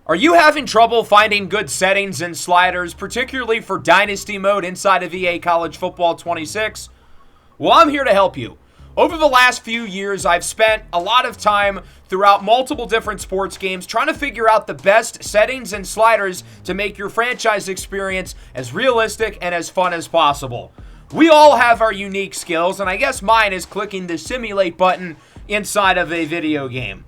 Are you having trouble finding good settings and sliders, particularly for Dynasty Mode inside of EA College Football 26? Well, I'm here to help you. Over the last few years, I've spent a lot of time throughout multiple different sports games trying to figure out the best settings and sliders to make your franchise experience as realistic and as fun as possible. We all have our unique skills, and I guess mine is clicking the simulate button inside of a video game.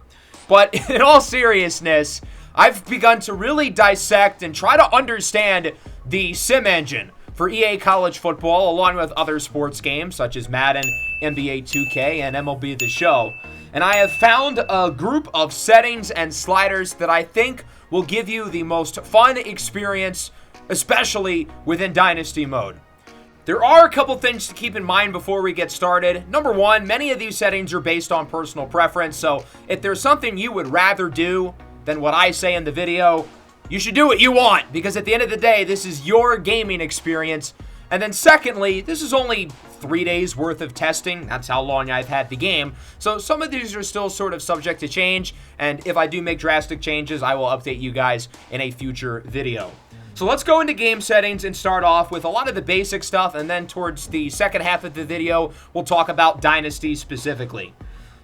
But in all seriousness, I've begun to really dissect and try to understand the sim engine for EA College Football, along with other sports games such as Madden, NBA 2K, and MLB The Show. And I have found a group of settings and sliders that I think will give you the most fun experience, especially within Dynasty Mode. There are a couple things to keep in mind before we get started. Number one, many of these settings are based on personal preference, so if there's something you would rather do than what I say in the video, you should do what you want, because at the end of the day, this is your gaming experience. And then secondly, this is only 3 days worth of testing. That's how long I've had the game. So some of these are still sort of subject to change, and if I do make drastic changes, I will update you guys in a future video. So let's go into game settings and start off with a lot of the basic stuff, and then towards the second half of the video, we'll talk about Dynasty specifically.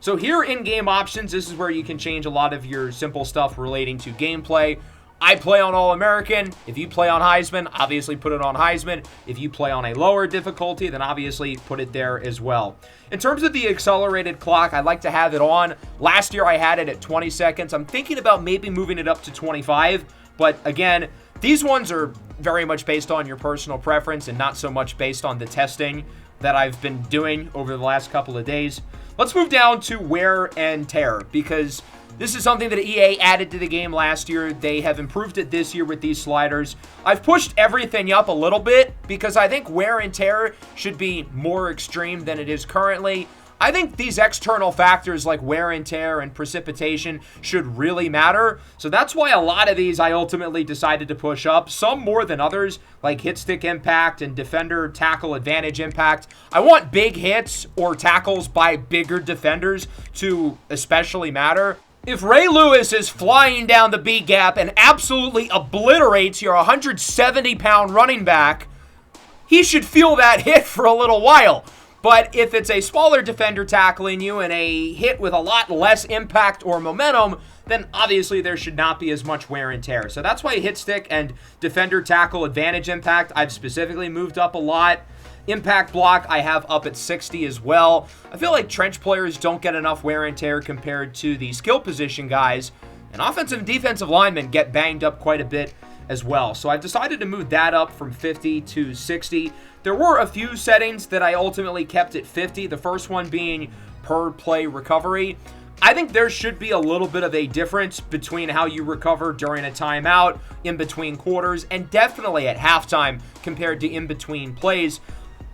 So here in game options, this is where you can change a lot of your simple stuff relating to gameplay. I play on All-American. If you play on Heisman, obviously put it on Heisman. If you play on a lower difficulty, then obviously put it there as well. In terms of the accelerated clock, I like to have it on. Last year I had it at 20 seconds. I'm thinking about maybe moving it up to 25, but again, these ones are very much based on your personal preference and not so much based on the testing that I've been doing over the last couple of days. Let's move down to wear and tear, because this is something that EA added to the game last year. They have improved it this year with these sliders. I've pushed everything up a little bit because I think wear and tear should be more extreme than it is currently. I think these external factors like wear and tear and precipitation should really matter. So that's why a lot of these I ultimately decided to push up, some more than others, like hit stick impact and defender tackle advantage impact. I want big hits or tackles by bigger defenders to especially matter. If Ray Lewis is flying down the B gap and absolutely obliterates your 170-pound running back, he should feel that hit for a little while. But if it's a smaller defender tackling you and a hit with a lot less impact or momentum, then obviously there should not be as much wear and tear. So that's why hit stick and defender tackle advantage impact I've specifically moved up a lot. Impact block I have up at 60 as well. I feel like trench players don't get enough wear and tear compared to the skill position guys, and offensive and defensive linemen get banged up quite a bit as well. So I've decided to move that up from 50 to 60. There were a few settings that I ultimately kept at 50, the first one being per play recovery. I think there should be a little bit of a difference between how you recover during a timeout, in between quarters, and definitely at halftime compared to in between plays.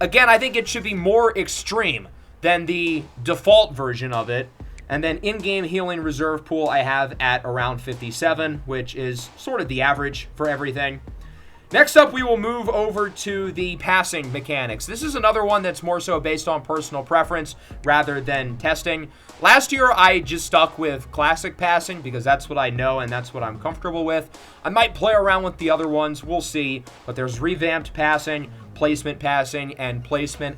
Again, I think it should be more extreme than the default version of it. And then in-game healing reserve pool I have at around 57, which is sort of the average for everything. Next up, we will move over to the passing mechanics. This is another one that's more so based on personal preference rather than testing. Last year, I just stuck with classic passing because that's what I know and that's what I'm comfortable with. I might play around with the other ones, we'll see. But there's revamped passing, placement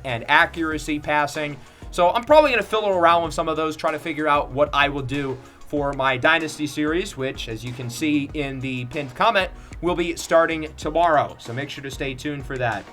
and accuracy passing. So I'm probably going to fiddle around with some of those, try to figure out what I will do for my Dynasty series, which, as you can see in the pinned comment, will be starting tomorrow. So make sure to stay tuned for that.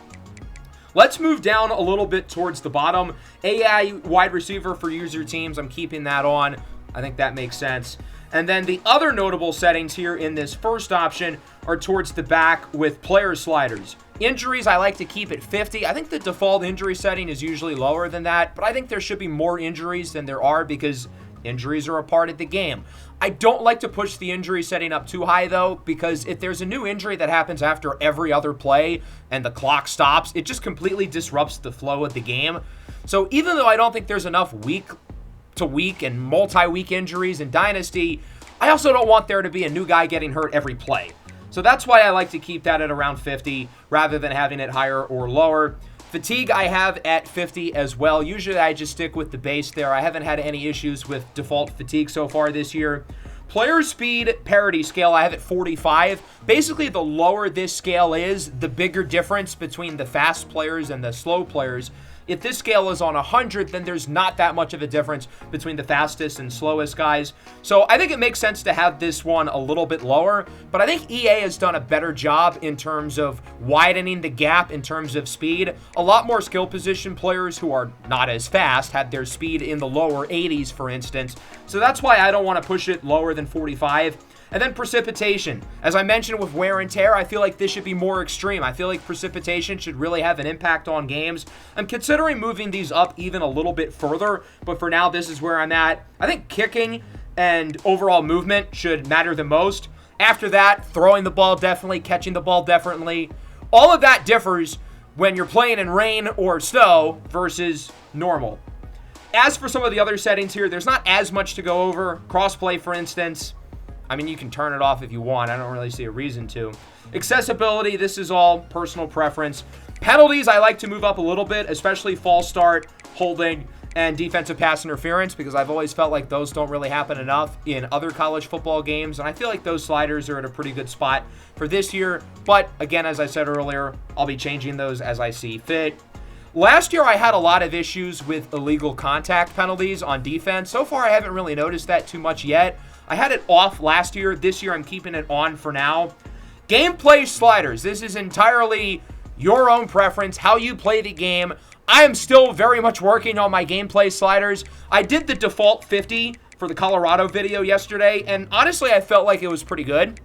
Let's move down a little bit towards the bottom. AI wide receiver for user teams, I'm keeping that on. I think that makes sense. And then the other notable settings here in this first option are towards the back with player sliders. Injuries, I like to keep at 50. I think the default injury setting is usually lower than that, but I think there should be more injuries than there are because injuries are a part of the game. I don't like to push the injury setting up too high, though, because if there's a new injury that happens after every other play and the clock stops, it just completely disrupts the flow of the game. So even though I don't think there's enough week-to-week and multi-week injuries in Dynasty, I also don't want there to be a new guy getting hurt every play. So that's why I like to keep that at around 50 rather than having it higher or lower. Fatigue I have at 50 as well. Usually I just stick with the base there. I haven't had any issues with default fatigue so far this year. Player speed parity scale, I have it 45. Basically, the lower this scale is, the bigger difference between the fast players and the slow players. If this scale is on 100, then there's not that much of a difference between the fastest and slowest guys. So I think it makes sense to have this one a little bit lower, but I think EA has done a better job in terms of widening the gap in terms of speed. A lot more skill position players who are not as fast had their speed in the lower 80s, for instance. So that's why I don't want to push it lower than 45. And then precipitation. As I mentioned with wear and tear, I feel like this should be more extreme. I feel like precipitation should really have an impact on games. I'm considering moving these up even a little bit further, but for now, this is where I'm at. I think kicking and overall movement should matter the most. After that, throwing the ball definitely, catching the ball definitely. All of that differs when you're playing in rain or snow versus normal. As for some of the other settings here, there's not as much to go over. Crossplay, for instance. I mean, you can turn it off if you want. I don't really see a reason to. Accessibility, this is all personal preference. Penalties, I like to move up a little bit, especially false start, holding, and defensive pass interference, because I've always felt like those don't really happen enough in other college football games, and I feel like those sliders are at a pretty good spot for this year. But again, as I said earlier, I'll be changing those as I see fit. Last year, I had a lot of issues with illegal contact penalties on defense. So far, I haven't really noticed that too much yet. I had it off last year. This year, I'm keeping it on for now. Gameplay sliders. This is entirely your own preference, how you play the game. I am still very much working on my gameplay sliders. I did the default 50 for the Colorado video yesterday, and honestly, I felt like it was pretty good.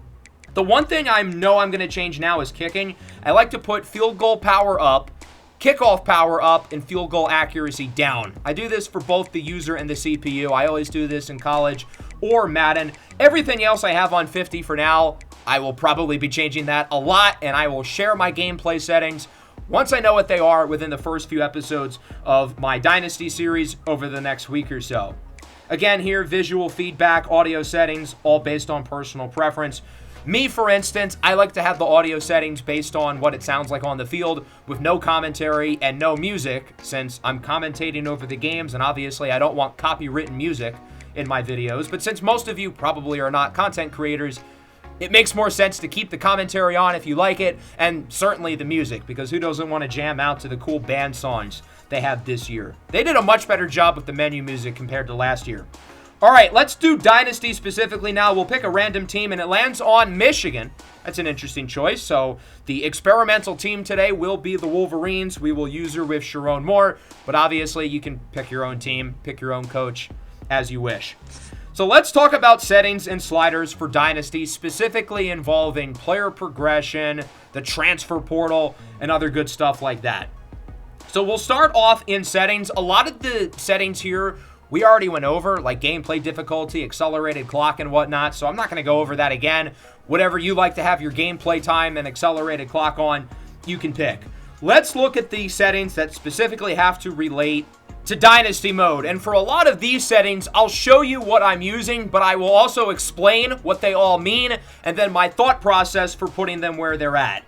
The one thing I know I'm going to change now is kicking. I like to put field goal power up, kickoff power up, and field goal accuracy down. I do this for both the user and the CPU. I always do this in college or Madden. Everything else I have on 50 for now. I will probably be changing that a lot, and I will share my gameplay settings once I know what they are within the first few episodes of my Dynasty series over the next week or so. Again, here, visual feedback, audio settings, all based on personal preference. Me, for instance, I like to have the audio settings based on what it sounds like on the field with no commentary and no music, since I'm commentating over the games, and obviously I don't want copywritten music in my videos. But since most of you probably are not content creators, it makes more sense to keep the commentary on if you like it, and certainly the music, because who doesn't want to jam out to the cool band songs they have this year? They did a much better job with the menu music compared to last year. All right, let's do Dynasty specifically now. We'll pick a random team, and it lands on Michigan. That's an interesting choice. So the experimental team today will be the Wolverines. We will use her with Sharon Moore, but obviously you can pick your own team, pick your own coach as you wish. So let's talk about settings and sliders for Dynasty, specifically involving player progression, the transfer portal, and other good stuff like that. So we'll start off in settings. A lot of the settings here we already went over, like gameplay difficulty, accelerated clock, and whatnot, so I'm not going to go over that again. Whatever you like to have your gameplay time and accelerated clock on, you can pick. Let's look at the settings that specifically have to relate to Dynasty Mode. And for a lot of these settings, I'll show you what I'm using, but I will also explain what they all mean, and then my thought process for putting them where they're at.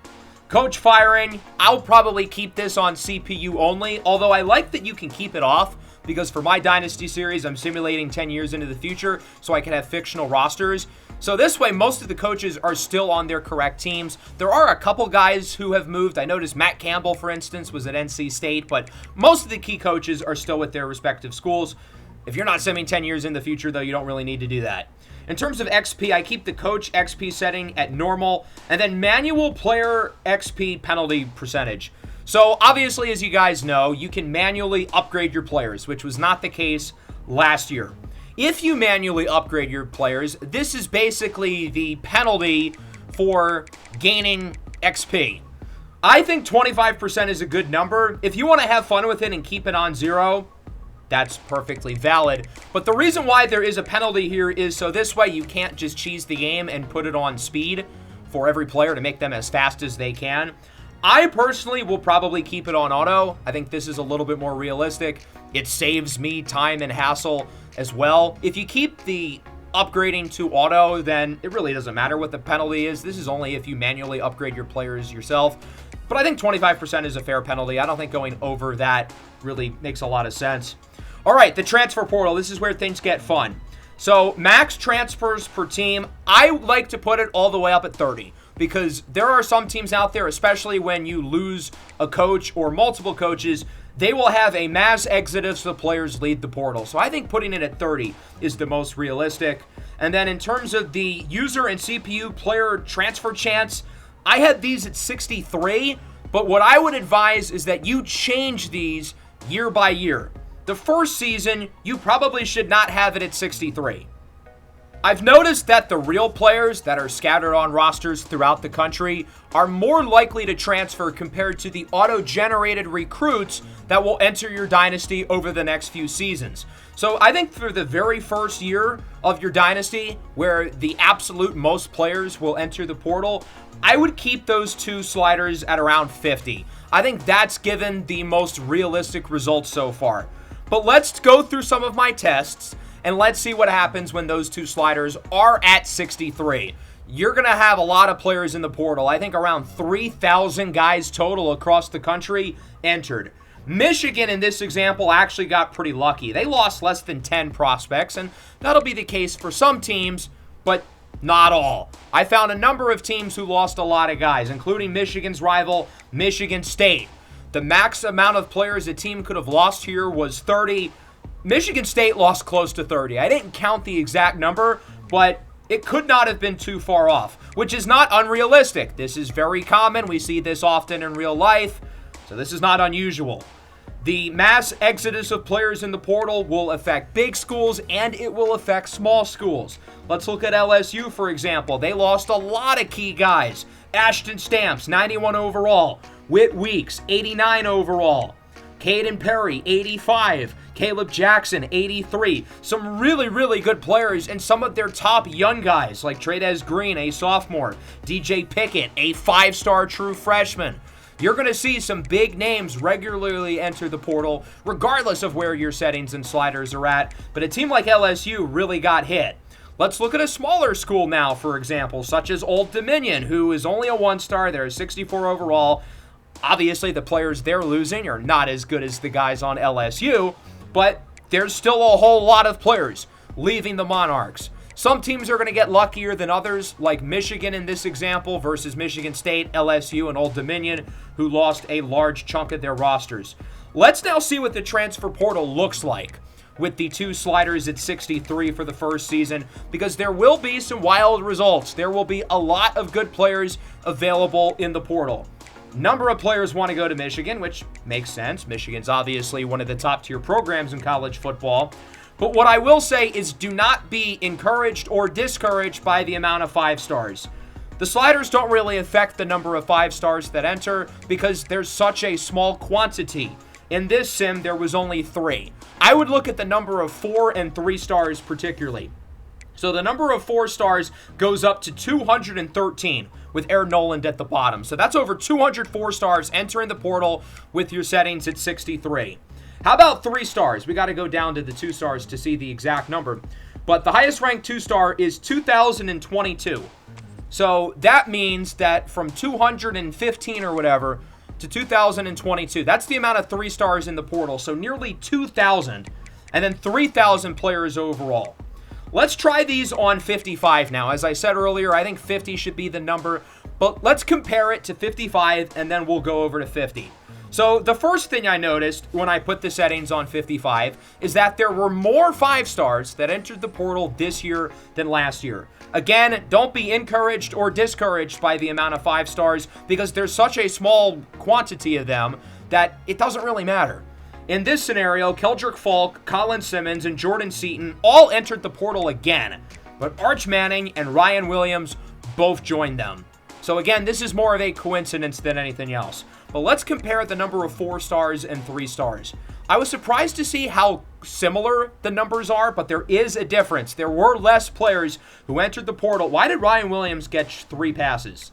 Coach firing, I'll probably keep this on CPU only, although I like that you can keep it off, because for my Dynasty series, I'm simulating 10 years into the future, so I can have fictional rosters. So this way, most of the coaches are still on their correct teams. There are a couple guys who have moved. I noticed Matt Campbell, for instance, was at NC State, but most of the key coaches are still with their respective schools. If you're not simming 10 years in the future, though, you don't really need to do that. In terms of XP, I keep the coach XP setting at normal, and then manual player XP penalty percentage. So obviously, as you guys know, you can manually upgrade your players, which was not the case last year. If you manually upgrade your players, this is basically the penalty for gaining XP. I think 25% is a good number. If you want to have fun with it and keep it on 0, that's perfectly valid. But the reason why there is a penalty here is so this way you can't just cheese the game and put it on speed for every player to make them as fast as they can. I personally will probably keep it on auto. I think this is a little bit more realistic. It saves me time and hassle as well. If you keep the upgrading to auto, then it really doesn't matter what the penalty is. This is only if you manually upgrade your players yourself. But I think 25% is a fair penalty. I don't think going over that really makes a lot of sense. All right, the transfer portal. This is where things get fun. So max transfers per team, I like to put it all the way up at 30 because there are some teams out there, especially when you lose a coach or multiple coaches, they will have a mass exodus of players leave the portal. So I think putting it at 30 is the most realistic. And then in terms of the user and CPU player transfer chance, I had these at 63, but what I would advise is that you change these year by year. The first season, you probably should not have it at 63. I've noticed that the real players that are scattered on rosters throughout the country are more likely to transfer compared to the auto-generated recruits that will enter your dynasty over the next few seasons. So I think for the very first year of your dynasty, where the absolute most players will enter the portal, I would keep those two sliders at around 50. I think that's given the most realistic results so far. But let's go through some of my tests, and let's see what happens when those two sliders are at 63. You're going to have a lot of players in the portal. I think around 3,000 guys total across the country entered. Michigan, in this example, actually got pretty lucky. They lost less than 10 prospects, and that'll be the case for some teams, but not all. I found a number of teams who lost a lot of guys, including Michigan's rival, Michigan State. The max amount of players a team could have lost here was 30. Michigan State lost close to 30. I didn't count the exact number, but it could not have been too far off, which is not unrealistic. This is very common. We see this often in real life, so this is not unusual. The mass exodus of players in the portal will affect big schools and it will affect small schools. Let's look at LSU, for example. They lost a lot of key guys. Ashton Stamps, 91 overall. Whit Weeks, 89 overall. Caden Perry, 85. Caleb Jackson, 83. Some really, really good players, and some of their top young guys, like Tradez Green, a sophomore. DJ Pickett, a 5-star true freshman. You're going to see some big names regularly enter the portal, regardless of where your settings and sliders are at. But a team like LSU really got hit. Let's look at a smaller school now, for example, such as Old Dominion, who is only a 1-star. They're a 64 overall. Obviously, the players they're losing are not as good as the guys on LSU, but there's still a whole lot of players leaving the Monarchs. Some teams are going to get luckier than others, like Michigan in this example versus Michigan State, LSU, and Old Dominion, who lost a large chunk of their rosters. Let's now see what the transfer portal looks like with the two sliders at 63 for the first season, because there will be some wild results. There will be a lot of good players available in the portal. Number of players want to go to Michigan, which makes sense. Michigan's obviously one of the top tier programs in college football. But what I will say is do not be encouraged or discouraged by the amount of 5-stars. The sliders don't really affect the number of 5-stars that enter because there's such a small quantity. In this sim, there was only 3. I would look at the number of 4 and 3 stars particularly. So the number of 4 stars goes up to 213 with Aaron Noland at the bottom. So that's over 204 stars entering the portal with your settings at 63. How about 3 stars? We got to go down to the 2 stars to see the exact number. But the highest ranked 2-star is 2,022. So that means that from 215 or whatever to 2,022, that's the amount of 3 stars in the portal. So nearly 2,000 and then 3,000 players overall. Let's try these on 55 now. As I said earlier, I think 50 should be the number, but let's compare it to 55 and then we'll go over to 50. So the first thing I noticed when I put the settings on 55 is that there were more 5-stars that entered the portal this year than last year. Again, don't be encouraged or discouraged by the amount of 5-stars because there's such a small quantity of them that it doesn't really matter. In this scenario, Keldrick Falk, Colin Simmons, and Jordan Seaton all entered the portal again, but Arch Manning and Ryan Williams both joined them. So again, this is more of a coincidence than anything else. But let's compare the number of 4 stars and 3 stars. I was surprised to see how similar the numbers are, but there is a difference. There were less players who entered the portal. Why did Ryan Williams get 3 passes?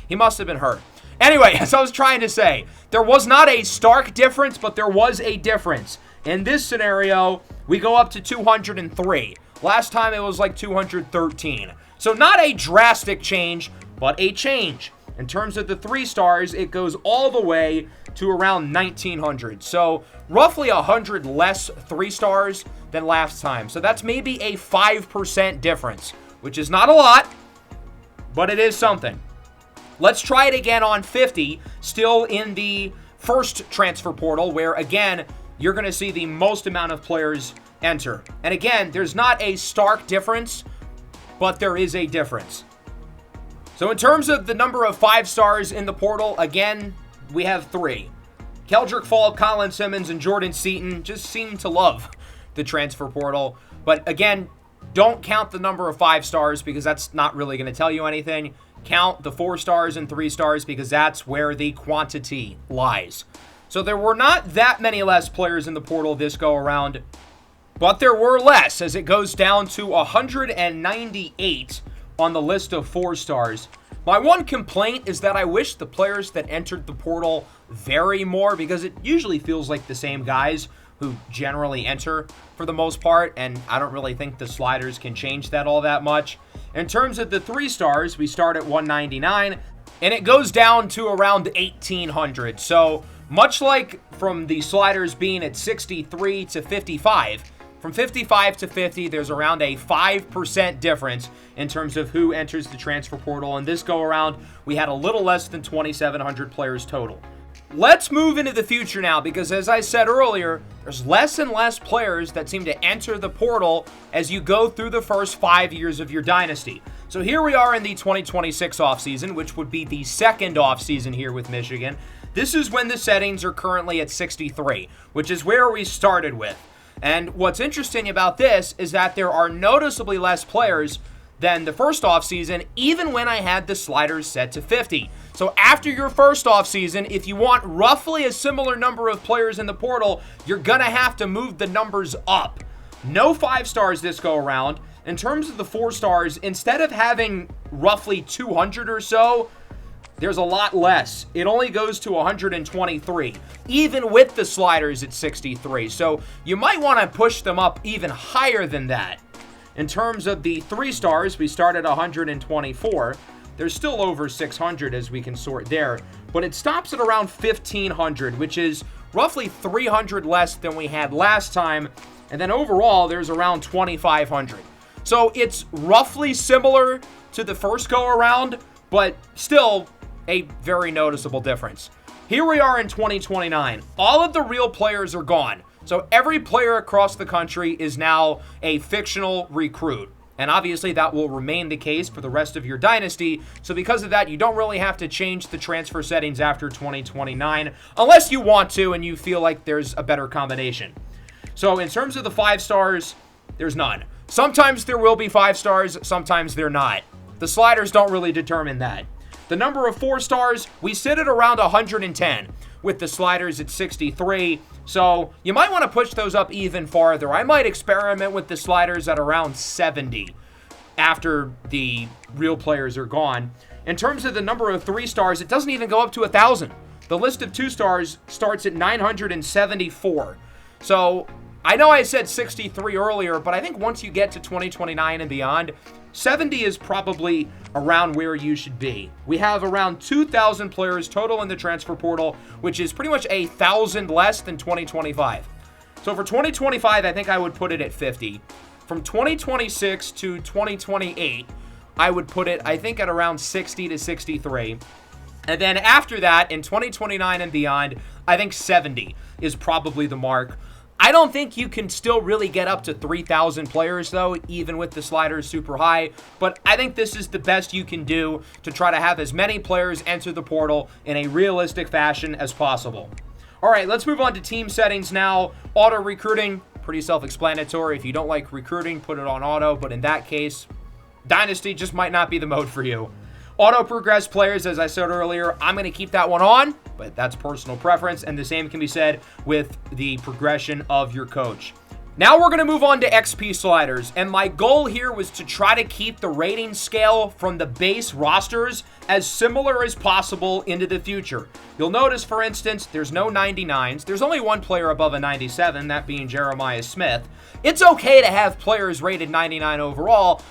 He must have been hurt. Anyway, as I was trying to say, there was not a stark difference, but there was a difference. In this scenario, we go up to 203. Last time it was like 213. So not a drastic change, but a change. In terms of the 3 stars, it goes all the way to around 1,900. So roughly 100 less 3 stars than last time. So that's maybe a 5% difference, which is not a lot, but it is something. Let's try it again on 50, still in the first transfer portal, where again, you're going to see the most amount of players enter. And again, there's not a stark difference, but there is a difference. So in terms of the number of 5 stars in the portal, again, we have 3. Keldrick Fall, Colin Simmons, and Jordan Seaton just seem to love the transfer portal. But again, don't count the number of 5 stars because that's not really going to tell you anything. Count the 4 stars and 3 stars because that's where the quantity lies. So there were not that many less players in the portal this go around, but there were less as it goes down to 198 on the list of 4 stars. My one complaint is that I wish the players that entered the portal vary more because it usually feels like the same guys who generally enter for the most part, and I don't really think the sliders can change that all that much. In terms of the 3 stars, we start at 199, and it goes down to around 1,800. So much like from the sliders being at 63 to 55, from 55 to 50, there's around a 5% difference in terms of who enters the transfer portal. And this go around, we had a little less than 2,700 players total. Let's move into the future now because, as I said earlier, there's less and less players that seem to enter the portal as you go through the first 5 years of your dynasty. So here we are in the 2026 offseason, which would be the second offseason here with Michigan. This is when the settings are currently at 63, which is where we started with. And what's interesting about this is that there are noticeably less players than the first offseason, even when I had the sliders set to 50. So after your first offseason, if you want roughly a similar number of players in the portal, you're going to have to move the numbers up. No 5 stars this go around. In terms of the 4 stars, instead of having roughly 200 or so, there's a lot less. It only goes to 123, even with the sliders at 63. So you might want to push them up even higher than that. In terms of the 3 stars, we start at 124. There's still over 600 as we can sort there, but it stops at around 1,500, which is roughly 300 less than we had last time. And then overall, there's around 2,500. So it's roughly similar to the first go around, but still a very noticeable difference. Here we are in 2029. All of the real players are gone. So every player across the country is now a fictional recruit. And obviously that will remain the case for the rest of your dynasty. So because of that, you don't really have to change the transfer settings after 2029 unless you want to and you feel like there's a better combination. So in terms of the 5 stars, there's none. Sometimes there will be 5 stars, sometimes they're not. The sliders don't really determine that. The number of 4 stars, we sit at around 110 with the sliders at 63. So you might want to push those up even farther. I might experiment with the sliders at around 70 after the real players are gone. In terms of the number of 3 stars, it doesn't even go up to 1,000. The list of 2 stars starts at 974. So I know I said 63 earlier, but I think once you get to 2029 and beyond, 70 is probably around where you should be. We have around 2,000 players total in the transfer portal, which is pretty much 1,000 less than 2025. So for 2025, I think I would put it at 50. From 2026 to 2028, I would put it, I think, at around 60 to 63. And then after that, in 2029 and beyond, I think 70 is probably the mark. I don't think you can still really get up to 3,000 players, though, even with the sliders super high. But I think this is the best you can do to try to have as many players enter the portal in a realistic fashion as possible. All right, let's move on to team settings now. Auto recruiting, pretty self-explanatory. If you don't like recruiting, put it on auto. But in that case, Dynasty just might not be the mode for you. Auto progress players, as I said earlier, I'm going to keep that one on, but that's personal preference, and the same can be said with the progression of your coach. Now we're going to move on to XP sliders, and my goal here was to try to keep the rating scale from the base rosters as similar as possible into the future. You'll notice, for instance, there's no 99s. There's only one player above a 97, that being Jeremiah Smith. It's okay to have players rated 99 overall,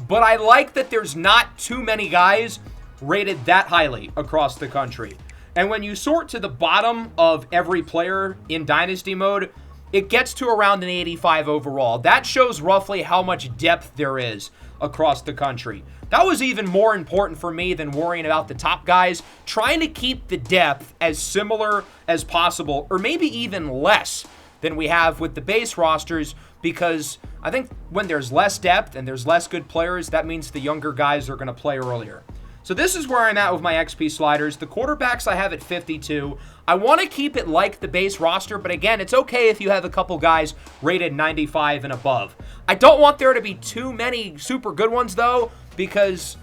but I like that there's not too many guys rated that highly across the country. And when you sort to the bottom of every player in Dynasty mode, it gets to around an 85 overall. That shows roughly how much depth there is across the country. That was even more important for me than worrying about the top guys, trying to keep the depth as similar as possible, or maybe even less than we have with the base rosters, because I think when there's less depth and there's less good players, that means the younger guys are going to play earlier. So this is where I'm at with my XP sliders. The quarterbacks I have at 52. I want to keep it like the base roster, but again, it's okay if you have a couple guys rated 95 and above. I don't want there to be too many super good ones, though, because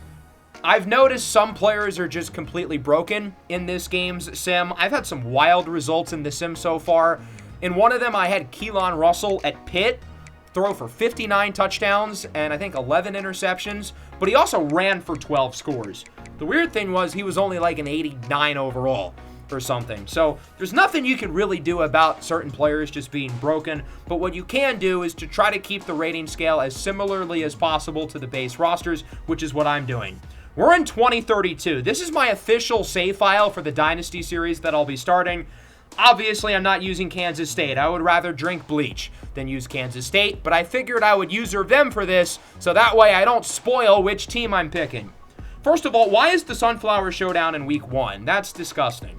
I've noticed some players are just completely broken in this game's sim. I've had some wild results in the sim so far. In one of them, I had Keelan Russell at Pitt throw for 59 touchdowns and I think 11 interceptions, but he also ran for 12 scores. The weird thing was he was only like an 89 overall or something. So there's nothing you can really do about certain players just being broken, but what you can do is to try to keep the rating scale as similarly as possible to the base rosters, which is what I'm doing. We're in 2032. This is my official save file for the Dynasty series that I'll be starting. Obviously, I'm not using Kansas State. I would rather drink bleach than use Kansas State, but I figured I would use them for this, so that way I don't spoil which team I'm picking. First of all, why is the Sunflower Showdown in Week 1? That's disgusting.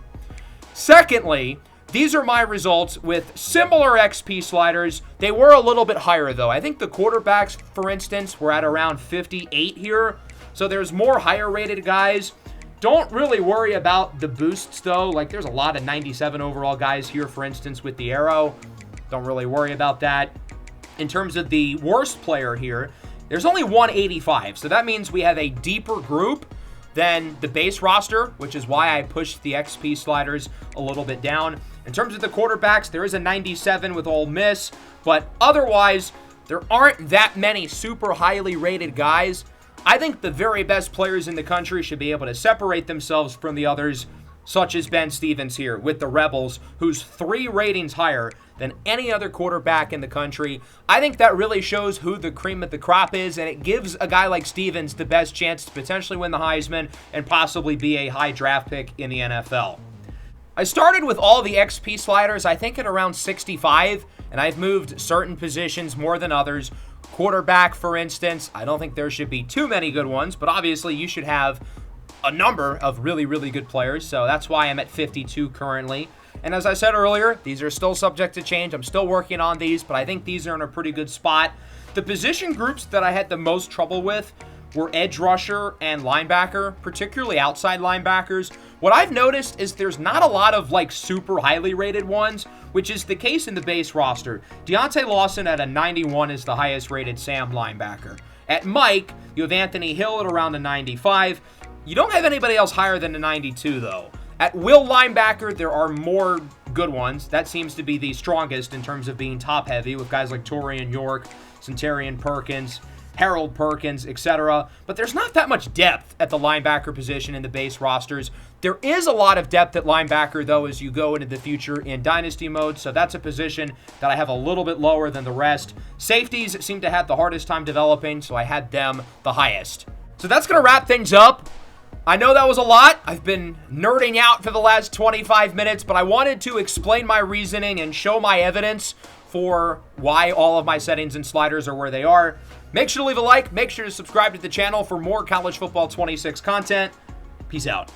Secondly, these are my results with similar XP sliders. They were a little bit higher, though. I think the quarterbacks, for instance, were at around 58 here, so there's more higher-rated guys. Don't really worry about the boosts, though. Like, there's a lot of 97 overall guys here, for instance, with the arrow. Don't really worry about that. In terms of the worst player here, there's only 185. So that means we have a deeper group than the base roster, which is why I pushed the XP sliders a little bit down. In terms of the quarterbacks, there is a 97 with Ole Miss. But otherwise, there aren't that many super highly rated guys. I think the very best players in the country should be able to separate themselves from the others, such as Ben Stevens here with the Rebels, who's 3 ratings higher than any other quarterback in the country. I think that really shows who the cream of the crop is, and it gives a guy like Stevens the best chance to potentially win the Heisman and possibly be a high draft pick in the NFL. I started with all the XP sliders, I think at around 65, and I've moved certain positions more than others. Quarterback, for instance, I don't think there should be too many good ones, but obviously you should have a number of really, really good players, so that's why I'm at 52 currently. And as I said earlier, these are still subject to change. I'm still working on these, but I think these are in a pretty good spot. The position groups that I had the most trouble with were edge rusher and linebacker, particularly outside linebackers. What I've noticed is there's not a lot of like super highly rated ones, which is the case in the base roster. Deontay Lawson at a 91 is the highest rated Sam linebacker. At Mike, you have Anthony Hill at around a 95. You don't have anybody else higher than a 92 though. At Will linebacker, there are more good ones. That seems to be the strongest in terms of being top heavy with guys like Torian York, Centurion Perkins, Harold Perkins, etc. But there's not that much depth at the linebacker position in the base rosters. There is a lot of depth at linebacker, though, as you go into the future in Dynasty Mode, so that's a position that I have a little bit lower than the rest. Safeties seem to have the hardest time developing, so I had them the highest. So that's going to wrap things up. I know that was a lot. I've been nerding out for the last 25 minutes, but I wanted to explain my reasoning and show my evidence for why all of my settings and sliders are where they are. Make sure to leave a like. Make sure to subscribe to the channel for more College Football 26 content. Peace out.